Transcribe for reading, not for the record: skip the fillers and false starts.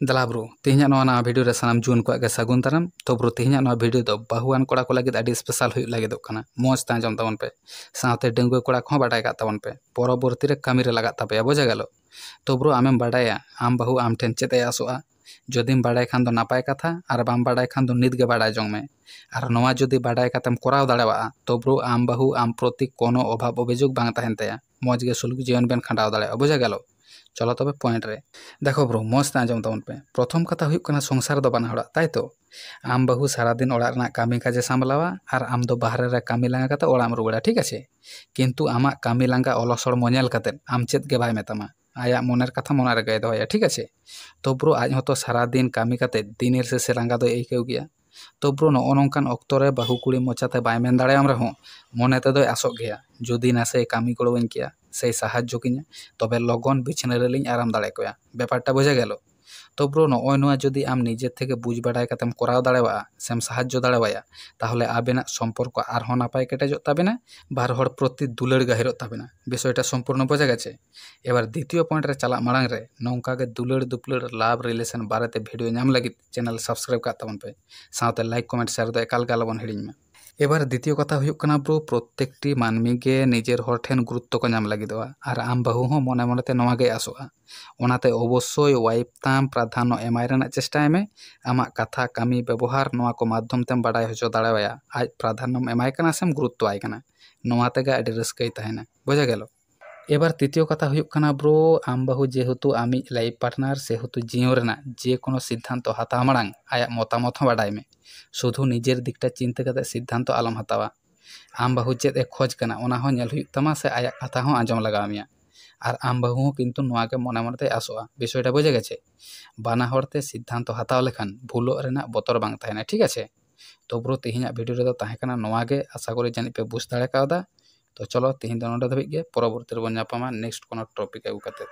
दला ब्रो तेहना नवा वीडियो रे सानाम जुन को आगे सागुन दाराम तो ब्रो तेहना नवा वीडियो दो बाहुआन कोड़ा को लगिद आडी स्पेशल हुई लगिदोग कना मौज ता आंजम ताबन पे साथे डेंगुए कोड़ा को बाडाय का ताबन पे परवर्ती रे कामी रे लगात तापे बुझा गेलो। तो ब्रो आमेम बाडाया आम बाहु आम ठेन चेते आसोआ जदिम बाडाय खान दो नापाय कथा आर बाम बाडाय खान दो नित गे बाडाय जंग में आर नवा जदि बाडाय कातेम कराव दाड़ेवा तो ब्रो आम बाहु आम प्रति कोनो अभाव अभियोग बांग ताहेन तया मौज गे सुलुक जीवन बेन खांडाव दाड़ेवा बुझा गेलो। चलो तबे पॉइंट रे देखो ब्रो मौज ता आंजम ताबन पे प्रथम कथा हुई कना संसार दो बाना हड़ा ताई तो आम बाहु सारा दिन ओड़ा रना कामी काजे सामलावा आर आम दो बाहरे रे कामी लांगा कते ओड़ाम रुगड़ा ठीक आछे किंतु आमा कामी लांगा अलसड़ मोनेल कते आम चेत गे बाय मेतामा आया मोनेर कथा मोनारे गए दोया ठीक आछे। तो ब्रो आज हतो सारा दिन कामी कते दिनेर से लांगा दो एकेव गया तो ब्रो नो नोंकान ऑक्तो रे बाहु कुड़ी मोचाते बाय मेन दाड़ेयाम रहो मने ते दो आसोग गया जदि नासे कामी गड़ोवኝ किया से साहाज्य किया तबे लगन बिछाना रे लिंग आराम दाड़े कोया बेपारटा बुझा गेलो। तो ब्रो नय नोया जदि आम निजे थेके बुझ बाडाय कातेम कराव दाड़ेवा सेम साहाज्य दाड़ेवाया ताहले आबेना सम्पर्क आरहों नापाय केटेजोग ताबेना बार हर प्रति दुलाड़ गाहिरोग ताबेना विषयटा सम्पूर्ण बुझा गेछे। एबार द्वितीय पॉइंट रे चला माड़ांग रे नौका गे दुलाड़ दुपलाड़ लाभ रिलेशन बारेते भिडियो नाम लगिद चैनल सब्सक्राइब का ताबन पे साथे लाइक कमेंट शेयर दो एकाल गे आलोबन हिड़िñ में। एबार द्वितीय कथा हुयुग कना ब्रो प्रत्येकटी मानमी गे निजेर हर ठेन गुरुत्व को नाम लगिदोआ आर आम बाहु हों मने मनेते नवा गे आसोआ ओनाते अवश्य वाइफ ताम प्राधान्य एमाय रेना चेष्टाय में आमा कथा कामी व्यवहार नवा को माध्यम तेम बाडाय होचो दाड़ेवाया आज प्राधान्यम एमाय कना सेम गुरुत्व आय कना नवा तेगे आडी रस्काय ताहेना बुझा गेलो। एबार तृतीय कथा हुयुग कना ब्रो आम बाहु जेहेतु आमी लाइफ पार्टनार सेहेतु जीवन रेना जे कोनो सिद्धांत हाताव माड़ांग आया मतामत हों बाडाय में शुधु निजेर दिकटा चिंता कते सिद्धांत आलम हातावा आम बाहु चेद ए खोज कना ओना हों नेल हुयुग तामा से आया कथा हों आंजम लगाव मिया आर आम बाहु हों किंतु नोआ के मने मनेते आसोआ विषयटा बुझे गेछे बाना हरते सिद्धांत हाताव लेखान भूलोग रेना बतर बांग ताहेना ठीक आछे। तो ब्रो तेहेñा भिडियो रे दो ताहे कना नोआ गे आशा करी जानि पे बुझ दाड़े कावदा। तो चलो तेहेñ दो नोंडे धाबिज गे परवर्ती रे बोन ᱧᱟᱯᱟᱢᱟ नेक्स्ट कोनो टॉपिक आगु काते।